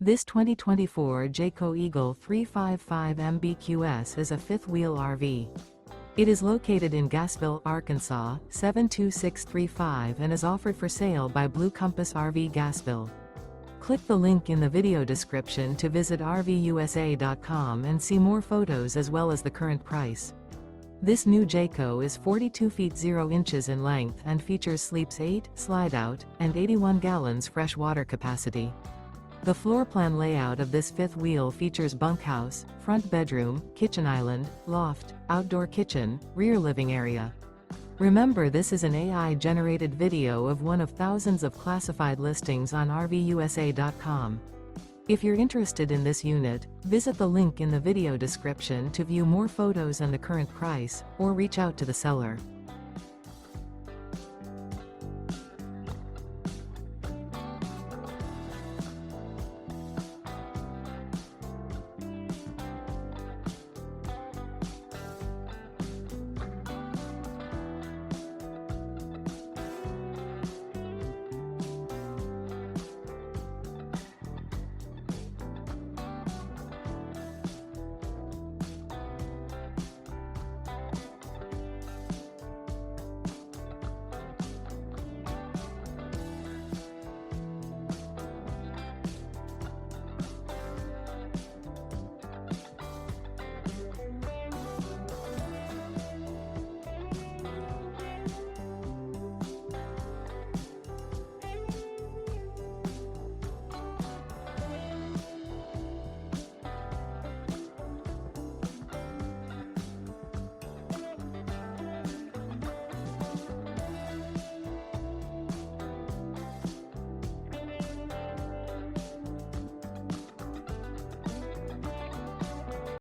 This 2024 Jayco Eagle 355 MBQS is a fifth-wheel RV. It is located in Gassville, Arkansas, 72635 and is offered for sale by Blue Compass RV Gassville. Click the link in the video description to visit RVUSA.com and see more photos as well as the current price. This new Jayco is 42 feet 0 inches in length and features sleeps 8, slide-out, and 81 gallons fresh water capacity. The floor plan layout of this fifth wheel features bunkhouse, front bedroom, kitchen island, loft, outdoor kitchen, rear living area. Remember, this is an AI-generated video of one of thousands of classified listings on RVUSA.com. If you're interested in this unit, visit the link in the video description to view more photos and the current price, or reach out to the seller.